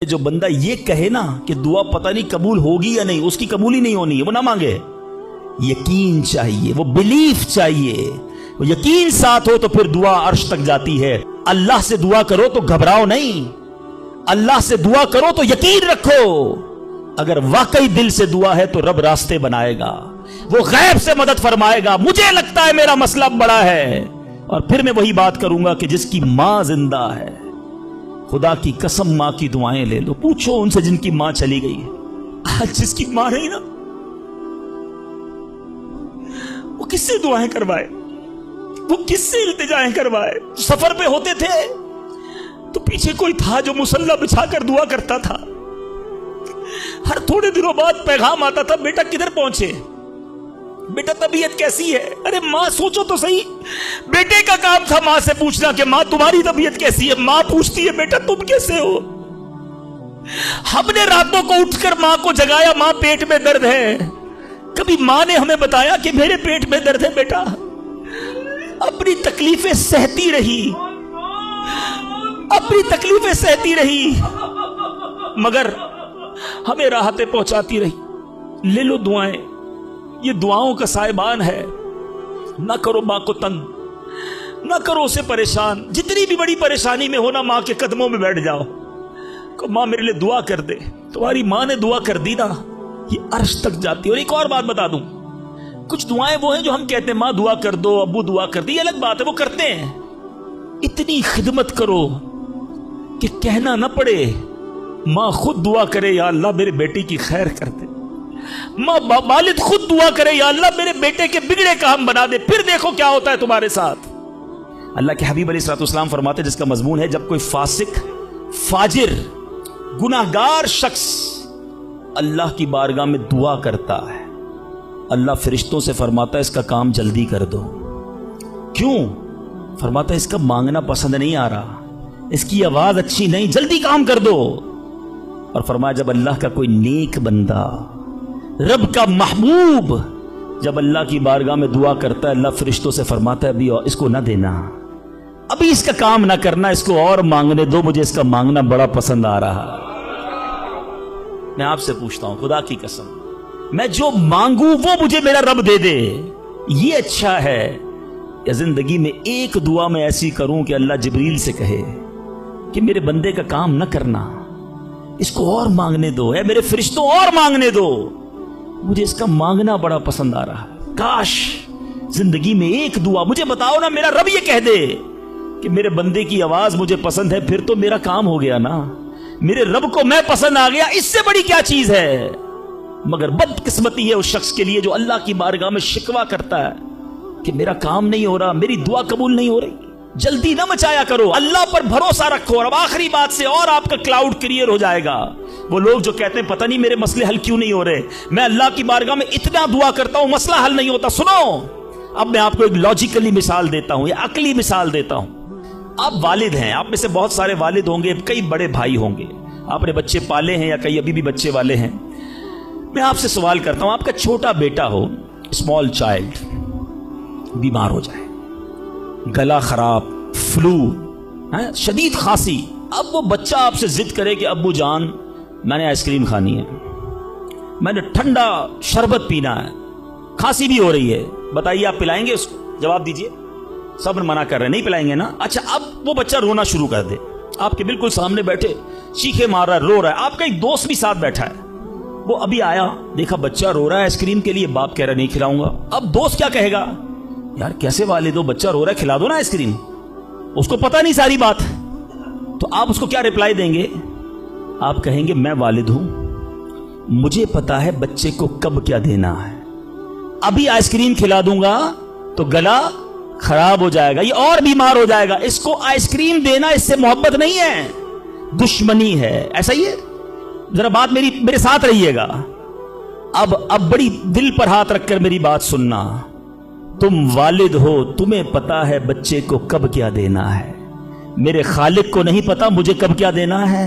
جو بندہ یہ کہے نا کہ دعا پتہ نہیں قبول ہوگی یا نہیں، اس کی قبول ہی نہیں ہونی ہے، وہ نہ مانگے۔ یقین چاہیے، وہ بلیف چاہیے، وہ یقین ساتھ ہو تو پھر دعا عرش تک جاتی ہے۔ اللہ سے دعا کرو تو گھبراؤ نہیں، اللہ سے دعا کرو تو یقین رکھو، اگر واقعی دل سے دعا ہے تو رب راستے بنائے گا، وہ غیب سے مدد فرمائے گا۔ مجھے لگتا ہے میرا مسئلہ بڑا ہے، اور پھر میں وہی بات کروں گا کہ جس کی ماں زندہ ہے، خدا کی قسم ماں کی دعائیں لے لو، پوچھو ان سے جن کی ماں چلی گئی ہے۔ آج جس کی ماں نہیں نا، وہ کس سے دعائیں کروائے، وہ کس سے التجائیں کروائے؟ سفر پہ ہوتے تھے تو پیچھے کوئی تھا جو مصلی بچھا کر دعا کرتا تھا، ہر تھوڑے دنوں بعد پیغام آتا تھا، بیٹا کدھر پہنچے، بیٹا طبیعت کیسی ہے؟ ارے ماں سوچو تو صحیح، بیٹے کا کام تھا ماں سے پوچھنا کہ ماں تمہاری طبیعت کیسی ہے، ماں پوچھتی ہے بیٹا تم کیسے ہو۔ ہم نے راتوں کو اٹھ کر ماں کو جگایا، ماں پیٹ میں درد ہے، کبھی ماں نے ہمیں بتایا کہ میرے پیٹ میں درد ہے بیٹا؟ اپنی تکلیفیں سہتی رہی، اپنی تکلیفیں سہتی رہی، مگر ہمیں راحتیں پہنچاتی رہی۔ لے لو دعائیں، یہ دعاؤں کا سائبان ہے، نہ کرو ماں کو تنگ، نہ کرو اسے پریشان، جتنی بھی بڑی پریشانی میں ہو نا ماں کے قدموں میں بیٹھ جاؤ کہ ماں میرے لیے دعا کر دے، تمہاری ماں نے دعا کر دی نا، یہ عرش تک جاتی ہے۔ اور ایک اور بات بتا دوں، کچھ دعائیں وہ ہیں جو ہم کہتے ہیں ماں دعا کر دو، ابو دعا کر دی، یہ الگ بات ہے، وہ کرتے ہیں، اتنی خدمت کرو کہ کہنا نہ پڑے، ماں خود دعا کرے یا اللہ میرے بیٹی کی خیر کر دے، ماں والد خود دعا کرے یا اللہ میرے بیٹے کے بگڑے کام بنا دے، پھر دیکھو کیا ہوتا ہے تمہارے ساتھ۔ اللہ کے حبیب علیہ الصلوۃ والسلام فرماتے ہیں، جس کا مضمون ہے جب کوئی فاسق، فاجر، گناہگار شخص اللہ کی بارگاہ میں دعا کرتا ہے، اللہ فرشتوں سے فرماتا ہے اس کا کام جلدی کر دو۔ کیوں؟ فرماتا ہے اس کا مانگنا پسند نہیں آ رہا، اس کی آواز اچھی نہیں، جلدی کام کر دو۔ اور فرمایا جب اللہ کا کوئی نیک بندہ، رب کا محبوب جب اللہ کی بارگاہ میں دعا کرتا ہے، اللہ فرشتوں سے فرماتا ہے ابھی اس کو نہ دینا، ابھی اس کا کام نہ کرنا، اس کو اور مانگنے دو، مجھے اس کا مانگنا بڑا پسند آ رہا۔ میں آپ سے پوچھتا ہوں خدا کی قسم، میں جو مانگوں وہ مجھے میرا رب دے دے، یہ اچھا ہے یا زندگی میں ایک دعا میں ایسی کروں کہ اللہ جبریل سے کہے کہ میرے بندے کا کام نہ کرنا، اس کو اور مانگنے دو، اے میرے فرشتوں اور مانگنے دو، مجھے اس کا مانگنا بڑا پسند آ رہا ہے۔ کاش زندگی میں ایک دعا، مجھے بتاؤ نا، میرا رب یہ کہہ دے کہ میرے بندے کی آواز مجھے پسند ہے، پھر تو میرا کام ہو گیا نا، میرے رب کو میں پسند آ گیا، اس سے بڑی کیا چیز ہے؟ مگر بدقسمتی ہے اس شخص کے لیے جو اللہ کی بارگاہ میں شکوہ کرتا ہے کہ میرا کام نہیں ہو رہا، میری دعا قبول نہیں ہو رہی۔ جلدی نہ مچایا کرو، اللہ پر بھروسہ رکھو۔ اور اب آخری بات سے اور آپ کا کلاؤڈ کلیئر ہو جائے گا۔ وہ لوگ جو کہتے ہیں پتہ نہیں میرے مسئلے حل کیوں نہیں ہو رہے، میں اللہ کی بارگاہ میں اتنا دعا کرتا ہوں مسئلہ حل نہیں ہوتا۔ سنو، اب میں آپ کو ایک لاجیکلی مثال دیتا ہوں یا عقلی مثال دیتا ہوں۔ آپ والد ہیں، آپ میں سے بہت سارے والد ہوں گے، کئی بڑے بھائی ہوں گے، آپ نے بچے پالے ہیں یا کئی ابھی بھی بچے والے ہیں۔ میں آپ سے سوال کرتا ہوں، آپ کا چھوٹا بیٹا ہو، اسمال چائلڈ، بیمار ہو جائے، گلا خراب، فلو، شدید کھانسی، اب وہ بچہ آپ سے ضد کرے کہ ابو جان میں نے آئس کریم کھانی ہے، میں نے ٹھنڈا شربت پینا ہے، کھانسی بھی ہو رہی ہے، بتائیے آپ پلائیں گے اس کو؟ جواب دیجئے۔ سب منع کر رہے ہیں، نہیں پلائیں گے نا؟ اچھا، اب وہ بچہ رونا شروع کر دے، آپ کے بالکل سامنے بیٹھے چیخے مار رہا ہے، رو رہا ہے، آپ کا ایک دوست بھی ساتھ بیٹھا ہے، وہ ابھی آیا، دیکھا بچہ رو رہا ہے آئس کریم کے لیے، باپ کہہ رہا ہے نہیں کھلاؤں گا۔ اب دوست کیا کہے گا؟ یار کیسے والد ہو، بچہ رو رہا ہے کھلا دو نا آئس کریم، اس کو پتہ نہیں ساری بات۔ تو آپ اس کو کیا رپلائی دیں گے؟ آپ کہیں گے میں والد ہوں، مجھے پتا ہے بچے کو کب کیا دینا ہے، ابھی آئس کریم کھلا دوں گا تو گلا خراب ہو جائے گا، یہ اور بیمار ہو جائے گا، اس کو آئس کریم دینا اس سے محبت نہیں ہے، دشمنی ہے۔ ایسا ہی ہے؟ ذرا بات میرے ساتھ رہیے گا۔ اب بڑی دل پر ہاتھ رکھ کر میری بات سننا، تم والد ہو، تمہیں پتا ہے بچے کو کب کیا دینا ہے، میرے خالق کو نہیں پتا مجھے کب کیا دینا ہے؟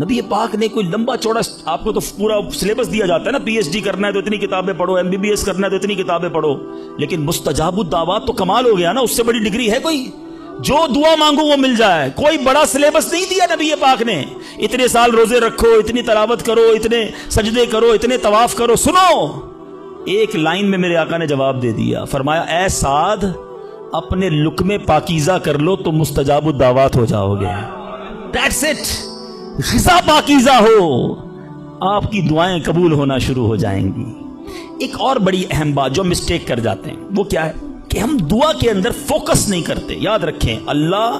نبی پاک نے کوئی لمبا چوڑا، آپ کو تو پورا سلیبس دیا جاتا ہے نا، پی ایچ ڈی کرنا ہے تو اتنی کتابیں پڑھو، ایم بی بی ایس کرنا ہے تو اتنی کتابیں پڑھو، لیکن مستجاب الدعوات تو کمال ہو گیا نا، اس سے بڑی ڈگری ہے کوئی؟ جو دعا مانگو وہ مل جائے، کوئی بڑا سلیبس نہیں دیا نبی پاک نے، اتنے سال روزے رکھو، اتنی تلاوت کرو، اتنے سجدے کرو، اتنے طواف کرو۔ سنو، ایک لائن میں میرے آقا نے جواب دے دیا، فرمایا اے سعد اپنے لقمے پاکیزہ کر لو تو مستجاب الدعوات ہو جاؤ گے۔ That's it۔ غذا پاکیزہ ہو، آپ کی دعائیں قبول ہونا شروع ہو جائیں گی۔ ایک اور بڑی اہم بات جو مسٹیک کر جاتے ہیں وہ کیا ہے کہ ہم دعا کے اندر فوکس نہیں کرتے۔ یاد رکھیں، اللہ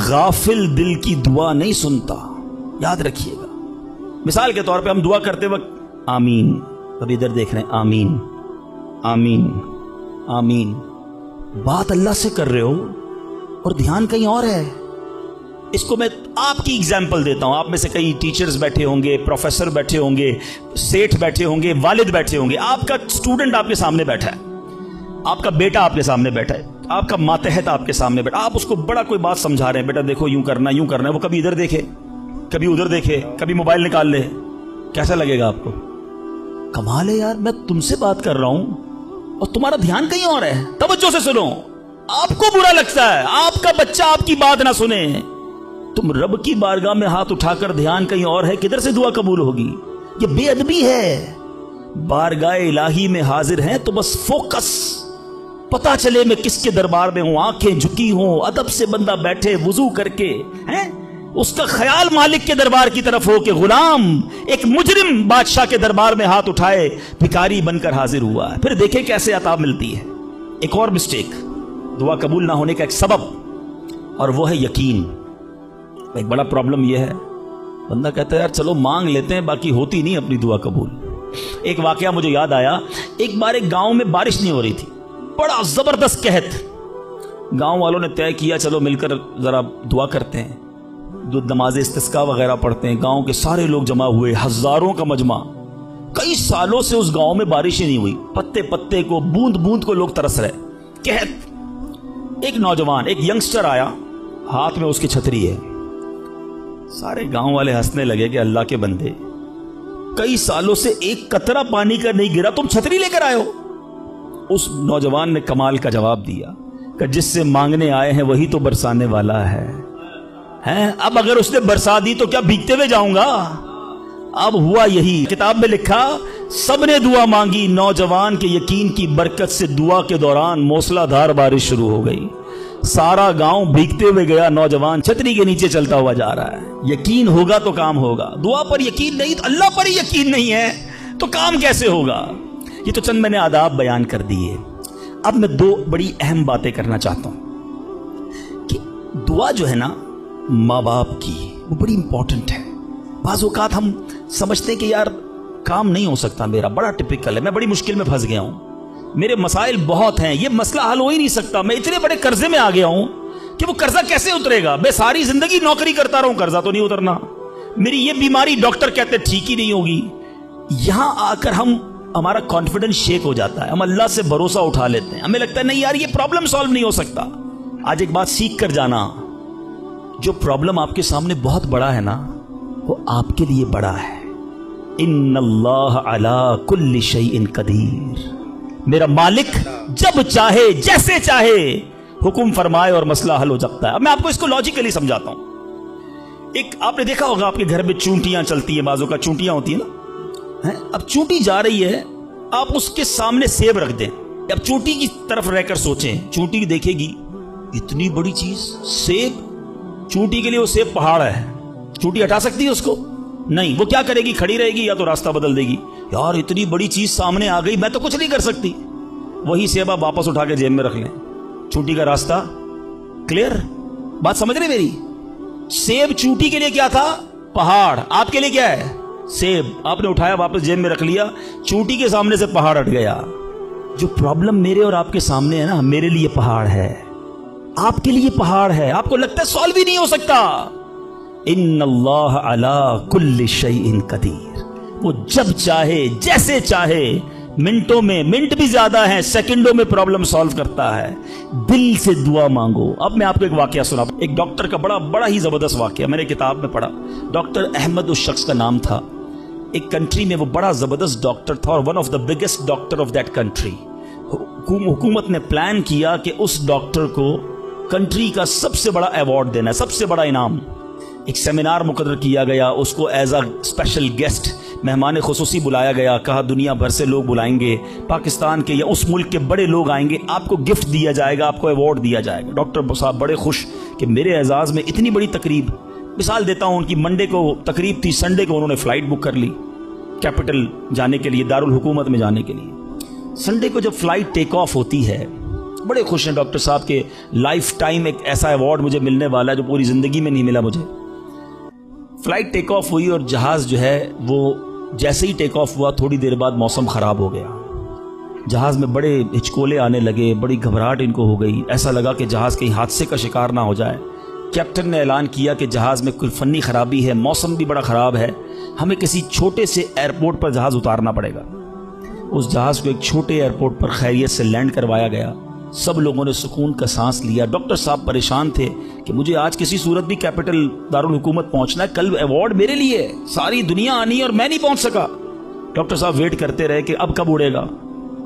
غافل دل کی دعا نہیں سنتا، یاد رکھیے گا۔ مثال کے طور پہ ہم دعا کرتے وقت آمین، ابھی ادھر دیکھ رہے ہیں، آمین آمین آمین، بات اللہ سے کر رہے ہو اور دھیان کہیں اور ہے۔ اس کو میں آپ کی اگزامپل دیتا ہوں، آپ میں سے کئی ٹیچرز بیٹھے ہوں گے، پروفیسر بیٹھے ہوں گے، سیٹھ بیٹھے ہوں گے، والد بیٹھے ہوں گے، آپ کا اسٹوڈنٹ آپ کے سامنے بیٹھا ہے، آپ کا بیٹا آپ کے سامنے بیٹھا ہے، آپ کا ماتحت آپ کے سامنے بیٹھا، آپ اس کو بڑا کوئی بات سمجھا رہے ہیں، بیٹا دیکھو یوں کرنا یوں کرنا ہے، وہ کبھی ادھر دیکھے کبھی ادھر دیکھے، کبھی موبائل نکال لے، کیسا لگے گا آپ کو؟ کمال ہے یار، میں تم سے بات کر رہا ہوں اور تمہارا دھیان کہیں اور ہے۔ توجہ سے سنو، آپ کو برا لگتا ہے آپ کا بچہ آپ کی بات نہ سنے، تم رب کی بارگاہ میں ہاتھ اٹھا کر دھیان کہیں اور ہے، کدھر سے دعا قبول ہوگی؟ یہ بے ادبی ہے۔ بارگاہ الہی میں حاضر ہیں تو بس فوکس، پتا چلے میں کس کے دربار میں ہوں، آنکھیں جھکی ہوں، ادب سے بندہ بیٹھے وضو کر کے، ہیں اس کا خیال مالک کے دربار کی طرف ہو کہ غلام ایک مجرم بادشاہ کے دربار میں ہاتھ اٹھائے بھکاری بن کر حاضر ہوا ہے، پھر دیکھیں کیسے عطا ملتی ہے۔ ایک اور مسٹیک، دعا قبول نہ ہونے کا ایک سبب، اور وہ ہے یقین۔ ایک بڑا پرابلم یہ ہے، بندہ کہتا ہے یار چلو مانگ لیتے ہیں، باقی ہوتی نہیں اپنی دعا قبول۔ ایک واقعہ مجھے یاد آیا، ایک بار ایک گاؤں میں بارش نہیں ہو رہی تھی، بڑا زبردست قحط، گاؤں والوں نے طے کیا چلو مل کر ذرا دعا کرتے ہیں، نماز استسقاء وغیرہ پڑھتے ہیں، گاؤں کے سارے لوگ جمع ہوئے، ہزاروں کا مجمع۔ کئی سالوں سے اس گاؤں میں بارش ہی نہیں ہوئی، پتے پتے کو، بوند بوند کو لوگ ترس رہے، قحط۔ ایک نوجوان، ایک ینگسٹر آیا، ہاتھ میں اس کی چھتری ہے، سارے گاؤں والے ہنسنے لگے کہ اللہ کے بندے، کئی سالوں سے ایک قطرہ پانی کا نہیں گرا، تم چھتری لے کر آئے ہو۔ اس نوجوان نے کمال کا جواب دیا کہ جس سے مانگنے آئے ہیں وہی تو برسانے والا ہے، اب اگر اس نے برسا دی تو کیا بھیگتے ہوئے جاؤں گا؟ اب ہوا یہی، کتاب میں لکھا سب نے دعا مانگی، نوجوان کے یقین کی برکت سے دعا کے دوران موسلا دھار بارش شروع ہو گئی، سارا گاؤں بھیگتے ہوئے گیا، نوجوان چھتری کے نیچے چلتا ہوا جا رہا ہے۔ یقین ہوگا تو کام ہوگا، دعا پر یقین نہیں تو اللہ پر ہی یقین نہیں ہے تو کام کیسے ہوگا؟ یہ تو چند میں نے آداب بیان کر دیے۔ اب میں دو بڑی اہم باتیں کرنا چاہتا ہوں کہ دعا جو ہے نا ماں باپ کی، وہ بڑی امپورٹنٹ ہے۔ بعض اوقات ہم سمجھتے ہیں کہ یار کام نہیں ہو سکتا، میرا بڑا ٹپیکل ہے، میں بڑی مشکل میں پھنس گیا ہوں، میرے مسائل بہت ہیں، یہ مسئلہ حل ہو ہی نہیں سکتا، میں اتنے بڑے قرضے میں آ گیا ہوں کہ وہ قرضہ کیسے اترے گا؟ میں ساری زندگی نوکری کرتا رہوں، قرضہ تو نہیں اترنا، میری یہ بیماری ڈاکٹر کہتے ٹھیک ہی نہیں ہوگی۔ یہاں آ کر ہمارا کانفیڈنس شیک ہو جاتا ہے، ہم اللہ سے بھروسہ اٹھا لیتے ہیں، ہمیں لگتا ہے نہیں یار یہ پرابلم سالو نہیں ہو سکتا۔ آج ایک بات سیکھ کر جانا، جو پرابلم آپ کے سامنے بہت بڑا ہے نا، وہ آپ کے لیے بڑا ہے۔ ان اللہ علی کل شیء قدیر، میرا مالک جب چاہے جیسے چاہے حکم فرمائے اور مسئلہ حل ہو سکتا ہے۔ اب میں آپ کو اس کو لاجیکلی سمجھاتا ہوں۔ ایک آپ نے دیکھا ہوگا آپ کے گھر میں چونٹیاں چلتی ہیں، بازوں کا چونٹیاں ہوتی ہیں نا، اب چونٹی جا رہی ہے، آپ اس کے سامنے سیب رکھ دیں، اب چونٹی کی طرف رہ کر سوچیں، چونٹی دیکھے گی اتنی بڑی چیز سیب، چونٹی کے لیے وہ سیب پہاڑ ہے، چونٹی ہٹا سکتی ہے اس کو؟ نہیں، وہ کیا کرے گی؟ کھڑی رہے گی یا تو راستہ بدل دے گی، یار اتنی بڑی چیز سامنے آ گئی میں تو کچھ نہیں کر سکتی، وہی سیب آپ واپس اٹھا کے جیب میں رکھ لیں، چونٹی کا راستہ کلیئر۔ بات سمجھ رہے میری؟ سیب چونٹی کے لیے کیا تھا؟ پہاڑ، آپ کے لیے کیا ہے؟ سیب، آپ نے اٹھایا واپس جیب میں رکھ لیا، چونٹی کے سامنے سے پہاڑ ہٹ گیا۔ جو پرابلم میرے اور آپ کے سامنے ہے نا، میرے لیے پہاڑ ہے، آپ کے لیے پہاڑ ہے، آپ کو لگتا ہے سالو ہی نہیں ہو سکتا۔ ان اللہ علی کل شیء قدیر، وہ جب چاہے جیسے چاہے منٹوں میں، منٹ بھی زیادہ ہیں، سیکنڈوں میں پرابلم سالو کرتا ہے۔ دل سے دعا مانگو۔ اب میں آپ کو ایک واقعہ سنا، ایک ڈاکٹر کا بڑا ہی زبردست واقعہ، میں نے کتاب میں پڑھا۔ ڈاکٹر احمد اس شخص کا نام تھا۔ ایک کنٹری میں وہ بڑا زبردست ڈاکٹر تھا اور one of the biggest doctor of that country. حکومت نے پلان کیا کہ اس ڈاکٹر کو کنٹری کا سب سے بڑا ایوارڈ دینا ہے، سب سے بڑا انعام۔ ایک سیمینار مقرر کیا گیا، اس کو ایز اے اسپیشل گیسٹ مہمان خصوصی بلایا گیا۔ کہا دنیا بھر سے لوگ بلائیں گے، پاکستان کے یا اس ملک کے بڑے لوگ آئیں گے، آپ کو گفٹ دیا جائے گا، آپ کو ایوارڈ دیا جائے گا۔ ڈاکٹر صاحب بڑے خوش کہ میرے اعزاز میں اتنی بڑی تقریب۔ مثال دیتا ہوں، ان کی منڈے کو تقریب تھی، سنڈے کو انہوں نے فلائٹ بک کر لی کیپٹل جانے کے لیے، دارالحکومت میں جانے کے لیے۔ سنڈے کو جب فلائٹ ٹیک آف ہوتی ہے، بڑے خوش ہیں ڈاکٹر صاحب کے لائف ٹائم ایک ایسا ایوارڈ مجھے ملنے والا ہے جو پوری زندگی میں نہیں ملا مجھے۔ فلائٹ ٹیک آف ہوئی اور جہاز جو ہے وہ جیسے ہی ٹیک آف ہوا تھوڑی دیر بعد موسم خراب ہو گیا۔ جہاز میں بڑے ہچکولے آنے لگے، بڑی گھبراہٹ ان کو ہو گئی، ایسا لگا کہ جہاز کہیں حادثے کا شکار نہ ہو جائے۔ کیپٹن نے اعلان کیا کہ جہاز میں کوئی فنی خرابی ہے، موسم بھی بڑا خراب ہے، ہمیں کسی چھوٹے سے ایئرپورٹ پر جہاز اتارنا پڑے گا۔ اس جہاز کو ایک چھوٹے ایئرپورٹ پر خیریت سے لینڈ کروایا گیا۔ سب لوگوں نے سکون کا سانس لیا۔ ڈاکٹر صاحب پریشان تھے کہ مجھے آج کسی صورت بھی کیپٹل دارالحکومت پہنچنا ہے، کل ایوارڈ میرے لیے ہے، ساری دنیا آنی ہے اور میں نہیں پہنچ سکا۔ ڈاکٹر صاحب ویٹ کرتے رہے کہ اب کب اڑے گا۔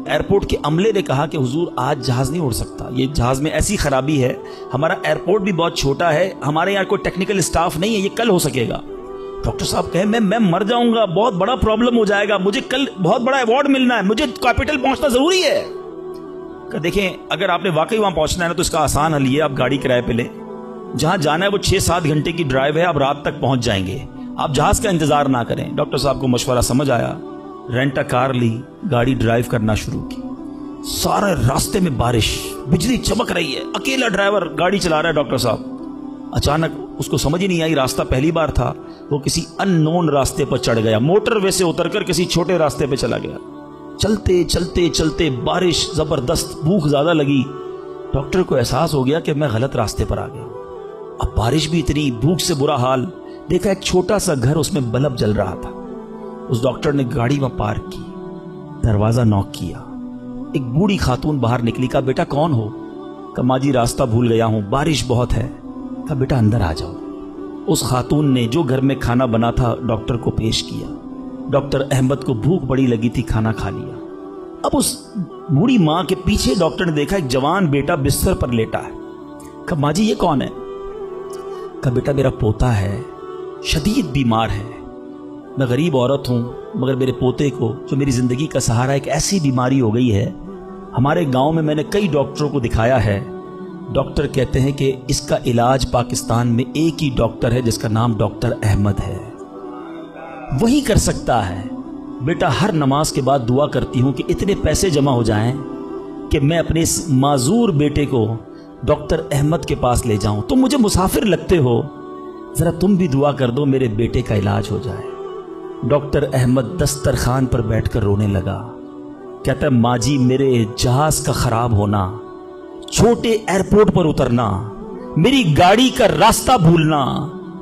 ایئرپورٹ کے عملے نے کہا کہ حضور آج جہاز نہیں اڑ سکتا، یہ جہاز میں ایسی خرابی ہے، ہمارا ایئرپورٹ بھی بہت چھوٹا ہے، ہمارے یہاں کوئی ٹیکنیکل اسٹاف نہیں ہے، یہ کل ہو سکے گا۔ ڈاکٹر صاحب کہے میں مر جاؤں گا، بہت بڑا پرابلم ہو جائے گا، مجھے کل بہت بڑا ایوارڈ ملنا ہے، مجھے کیپٹل پہنچنا ضروری ہے۔ کہ دیکھیں اگر آپ نے واقعی وہاں پہنچنا ہے نا تو اس کا آسان حل یہ ہے، آپ گاڑی کرائے پہ لیں، جہاں جانا ہے وہ 6-7 گھنٹے کی ڈرائیو ہے، آپ رات تک پہنچ جائیں گے، آپ جہاز کا انتظار نہ کریں۔ ڈاکٹر صاحب کو مشورہ سمجھ آیا، رینٹا کار لی، گاڑی ڈرائیو کرنا شروع کی۔ سارے راستے میں بارش، بجلی چمک رہی ہے، اکیلا ڈرائیور گاڑی چلا رہا ہے ڈاکٹر صاحب۔ اچانک اس کو سمجھ ہی نہیں آئی، راستہ پہلی بار تھا، وہ کسی ان نون راستے پر چڑھ گیا، موٹر وے سے اتر کر کسی چھوٹے راستے پہ چلا گیا۔ چلتے چلتے چلتے بارش زبردست، بھوک زیادہ لگی، ڈاکٹر کو احساس ہو گیا کہ میں غلط راستے پر آ گیا۔ اب بارش بھی اتنی، بھوک سے برا حال، دیکھا ایک چھوٹا سا گھر، اس میں بلب جل رہا تھا۔ اس ڈاکٹر نے گاڑی میں پارک کی، دروازہ نوک کیا، ایک بوڑھی خاتون باہر نکلی، کہا بیٹا کون ہو؟ کہا ماں جی راستہ بھول گیا ہوں، بارش بہت ہے۔ کہا بیٹا اندر آ جاؤ۔ اس خاتون نے جو گھر میں کھانا بنا تھا ڈاکٹر کو پیش کیا۔ ڈاکٹر احمد کو بھوک بڑی لگی تھی، کھانا کھا لیا۔ اب اس بوڑھی ماں کے پیچھے ڈاکٹر نے دیکھا ایک جوان بیٹا بستر پر لیٹا ہے۔ کہا ماں جی یہ کون ہے؟ کہا بیٹا میرا پوتا ہے، شدید بیمار ہے، میں غریب عورت ہوں مگر میرے پوتے کو جو میری زندگی کا سہارا، ایک ایسی بیماری ہو گئی ہے، ہمارے گاؤں میں نے کئی ڈاکٹروں کو دکھایا ہے، ڈاکٹر کہتے ہیں کہ اس کا علاج پاکستان میں ایک ہی ڈاکٹر ہے جس کا نام ڈاکٹر احمد ہے، وہی کر سکتا ہے۔ بیٹا ہر نماز کے بعد دعا کرتی ہوں کہ اتنے پیسے جمع ہو جائیں کہ میں اپنے اس معذور بیٹے کو ڈاکٹر احمد کے پاس لے جاؤں، تم مجھے مسافر لگتے ہو، ذرا تم بھی دعا کر دو میرے بیٹے کا علاج ہو جائے۔ ڈاکٹر احمد دسترخوان پر بیٹھ کر رونے لگا، کہتا ہے ماں جی میرے جہاز کا خراب ہونا، چھوٹے ایئرپورٹ پر اترنا، میری گاڑی کا راستہ بھولنا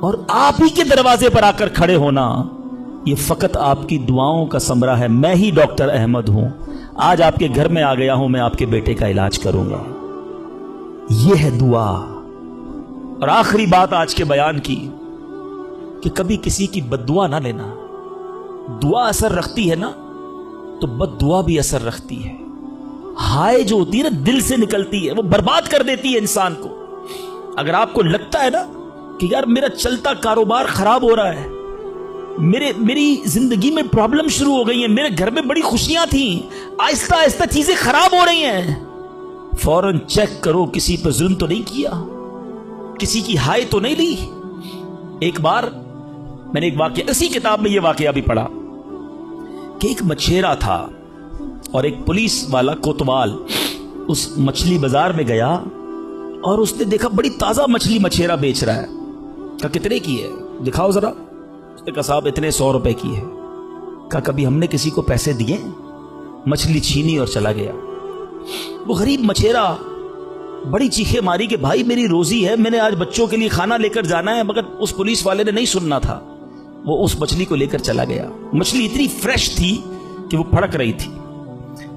اور آپ ہی کے دروازے پر آ کر کھڑے ہونا، یہ فقط آپ کی دعاؤں کا ثمرہ ہے۔ میں ہی ڈاکٹر احمد ہوں، آج آپ کے گھر میں آ گیا ہوں، میں آپ کے بیٹے کا علاج کروں گا۔ یہ ہے دعا۔ اور آخری بات آج کے بیان کی کہ کبھی کسی کی بد دعا نہ لینا۔ دعا اثر رکھتی ہے نا تو بد دعا بھی اثر رکھتی ہے۔ ہائے جو ہوتی ہے نا دل سے نکلتی ہے، وہ برباد کر دیتی ہے انسان کو۔ اگر آپ کو لگتا ہے نا کہ یار میرا چلتا کاروبار خراب ہو رہا ہے، میری زندگی میں پرابلم شروع ہو گئی ہیں، میرے گھر میں بڑی خوشیاں تھیں، آہستہ آہستہ چیزیں خراب ہو رہی ہیں، فوراً چیک کرو کسی پر ظلم تو نہیں کیا، کسی کی ہائے تو نہیں لی۔ ایک بار میں نے ایک واقعہ، اسی کتاب میں یہ واقعہ بھی پڑھا کہ ایک مچھیرا تھا اور ایک پولیس والا کوتوال اس مچھلی بازار میں گیا اور اس نے دیکھا بڑی تازہ مچھلی مچھیرا بیچ رہا ہے۔ کہا کتنے کی ہے دکھاؤ ذرا۔ اس نے کہا صاحب اتنے 100 روپے کی ہے۔ کہا کبھی ہم نے کسی کو پیسے دیے؟ مچھلی چھینی اور چلا گیا۔ وہ غریب مچھیرا بڑی چیخیں ماری کہ بھائی میری روزی ہے، میں نے آج بچوں کے لیے کھانا لے کر جانا ہے، مگر اس پولیس والے نے نہیں سننا تھا، وہ اس مچھلی کو لے کر چلا گیا۔ مچھلی اتنی فریش تھی کہ وہ پھڑک رہی تھی،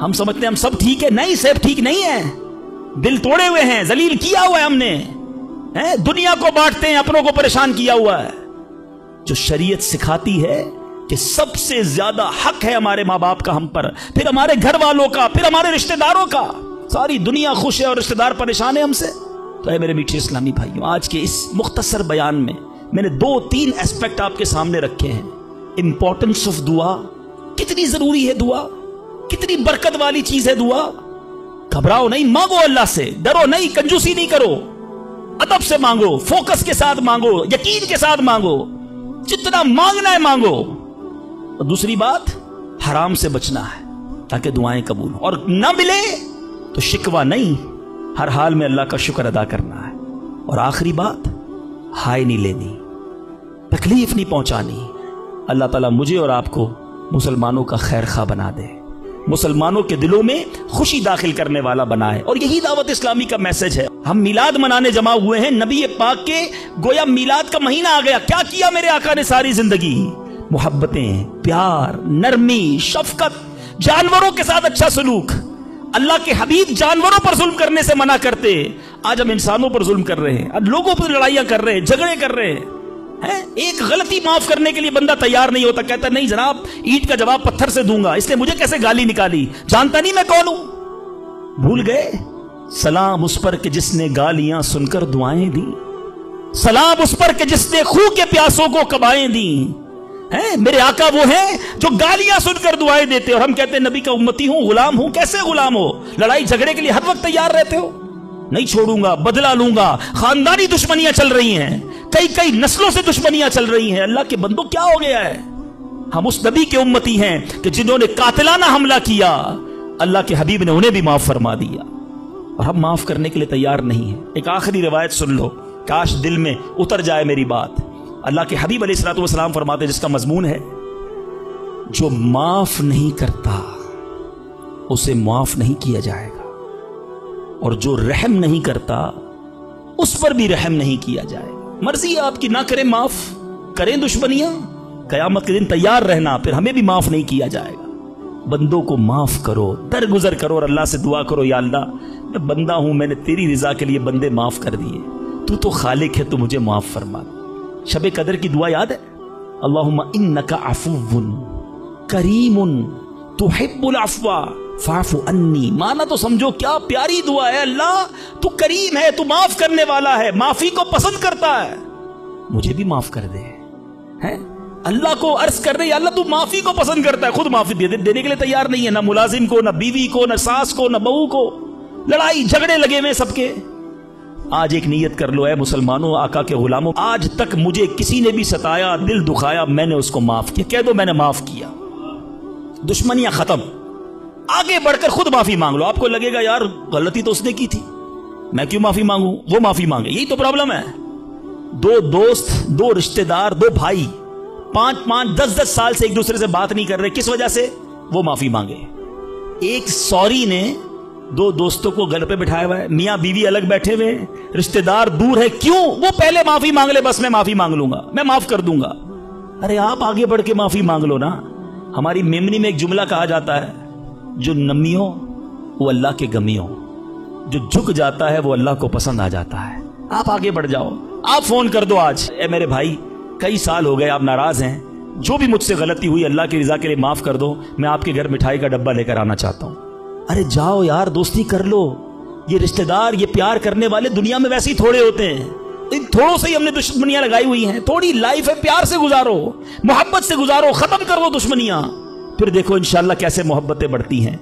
ہم سمجھتے ہیں ہم سب ٹھیک ہے. نہیں، سب ٹھیک نہیں ہے. دل توڑے ہوئے ہیں، ذلیل کیا ہوا ہے ہم نے. دنیا کو بانٹتے ہیں، اپنوں کو پریشان کیا ہوا ہے. جو شریعت سکھاتی ہے کہ سب سے زیادہ حق ہے ہمارے ماں باپ کا ہم پر، پھر ہمارے گھر والوں کا، پھر ہمارے رشتہ داروں کا. ساری دنیا خوش ہے اور رشتہ دار پریشان ہے ہم سے. تو اے میرے میٹھے اسلامی بھائیوں، آج کے اس مختصر بیان میں میں نے 2-3 ایسپیکٹ آپ کے سامنے رکھے ہیں. امپورٹنس آف دعا، کتنی ضروری ہے دعا، کتنی برکت والی چیز ہے دعا. گھبراؤ نہیں، مانگو اللہ سے، ڈرو نہیں، کنجوسی نہیں کرو، ادب سے مانگو، فوکس کے ساتھ مانگو، یقین کے ساتھ مانگو، جتنا مانگنا ہے مانگو. اور دوسری بات، حرام سے بچنا ہے تاکہ دعائیں قبول ہوں. اور نہ ملے تو شکوہ نہیں، ہر حال میں اللہ کا شکر ادا کرنا ہے. اور آخری بات، ہائے نہیں لینی، تکلیف نہیں پہنچانی. اللہ تعالیٰ مجھے اور آپ کو مسلمانوں کا خیر خواہ بنا دے، مسلمانوں کے دلوں میں خوشی داخل کرنے والا بنائے. اور یہی دعوت اسلامی کا میسج ہے. ہم میلاد منانے جمع ہوئے ہیں، نبی پاک کے گویا میلاد کا مہینہ آ گیا. کیا کیا میرے آقا نے ساری زندگی؟ محبتیں، پیار، نرمی، شفقت، جانوروں کے ساتھ اچھا سلوک. اللہ کے حبیب جانوروں پر ظلم کرنے سے منع کرتے، آج ہم انسانوں پر ظلم کر رہے ہیں، اب لوگوں پر لڑائیاں کر رہے ہیں، جھگڑے کر رہے ہیں. ایک غلطی معاف کرنے کے لیے بندہ تیار نہیں ہوتا، کہتا نہیں جناب اینٹ کا جواب پتھر سے دوں گا، اس نے مجھے کیسے گالی نکالی، جانتا نہیں میں کون ہوں. بھول گئے؟ سلام اس پر کہ جس نے گالیاں سن کر دعائیں دی، سلام اس پر کہ جس نے خون کے پیاسوں کو کبائیں دی. میرے آقا وہ ہیں جو گالیاں سن کر دعائیں دیتے، اور ہم کہتے ہیں نبی کا امتی ہوں، غلام ہوں. کیسے غلام ہو؟ لڑائی جھگڑے کے لیے ہر وقت تیار رہتے ہو. نہیں چھوڑوں گا، بدلہ لوں گا. خاندانی دشمنیاں چل رہی ہیں، کئی نسلوں سے دشمنیاں چل رہی ہیں. اللہ کے بندوں کیا ہو گیا ہے؟ ہم اس نبی کے امتی ہیں کہ جنہوں نے قاتلانہ حملہ کیا، اللہ کے حبیب نے انہیں بھی معاف فرما دیا، اور ہم معاف کرنے کے لیے تیار نہیں ہیں. ایک آخری روایت سن لو، کاش دل میں اتر جائے میری بات. اللہ کے حبیب علیہ الصلوۃ والسلام فرماتے، جس کا مضمون ہے جو معاف نہیں کرتا اسے معاف نہیں کیا جائے گا، اور جو رحم نہیں کرتا اس پر بھی رحم نہیں کیا جائے گا. مرضی ہے آپ کی، نہ کریں معاف، کریں دشمنیاں، قیامت کے دن تیار رہنا، پھر ہمیں بھی معاف نہیں کیا جائے گا. بندوں کو معاف کرو، درگزر کرو، اور اللہ سے دعا کرو، یا اللہ میں بندہ ہوں، میں نے تیری رضا کے لیے بندے معاف کر دیے، تو خالق ہے، تو مجھے معاف فرما. شب قدر کی دعا یاد ہے؟ اللہم انک عفو کریم تحب العفو فاعف عنی. مانا تو سمجھو کیا پیاری دعا ہے. اللہ تو کریم ہے، تو معاف کرنے والا ہے، معافی کو پسند کرتا ہے، مجھے بھی معاف کر دے. اللہ کو عرض کر رہے ہیں، اللہ تو معافی کو پسند کرتا ہے، خود معافی دینے کے لیے تیار نہیں ہے، نہ ملازم کو، نہ بیوی کو، نہ ساس کو، نہ بہو کو. لڑائی جھگڑے لگے ہوئے سب کے. آج ایک نیت کر لو، اے مسلمانوں، آقا کے غلاموں، آج تک مجھے کسی نے بھی ستایا، دل دکھایا، میں نے اس کو معاف کیا. کہہ دو میں نے معاف کیا، دشمنیاں ختم. آگے بڑھ کر خود معافی مانگ لو. آپ کو لگے گا یار غلطی تو اس نے کی تھی، میں کیوں معافی مانگوں، وہ معافی مانگے. یہی تو پرابلم ہے. 2 دوست، 2 رشتہ دار، 2 بھائی 5-5 10-10 سال سے ایک دوسرے سے بات نہیں کر رہے، کس وجہ سے؟ وہ معافی مانگے. ایک سوری نے 2 دوستوں کو گھر پہ بٹھایا ہوا ہے، میاں بیوی الگ بیٹھے ہوئے، رشتہ دار دور ہے. کیوں؟ وہ پہلے معافی مانگ لے، بس میں معافی مانگ لوں گا، میں معاف کر دوں گا. ارے آپ آگے بڑھ کے معافی مانگ لو نا. ہماری میمنی میں ایک جملہ کہا جاتا ہے، جو نمی ہو وہ اللہ کے گمی ہو، جو جھک جاتا ہے وہ اللہ کو پسند آ جاتا ہے. آپ آگے بڑھ جاؤ. آپ فون کر دو آج، اے میرے بھائی کئی سال ہو گئے آپ ناراض ہیں، جو بھی مجھ سے غلطی ہوئی اللہ کی رضا کے لیے معاف کر دو، میں آپ کے گھر مٹھائی کا ڈبہ لے کر آنا چاہتا ہوں. ارے جاؤ یار، دوستی کر لو. یہ رشتہ دار، یہ پیار کرنے والے دنیا میں ویسے ہی تھوڑے ہوتے ہیں. ان تھوڑوں سے ہی ہم نے دشمنیاں لگائی ہوئی ہیں. تھوڑی لائف ہے، پیار سے گزارو، محبت سے گزارو، ختم کر دو دشمنیاں، پھر دیکھو انشاءاللہ کیسے محبتیں بڑھتی ہیں.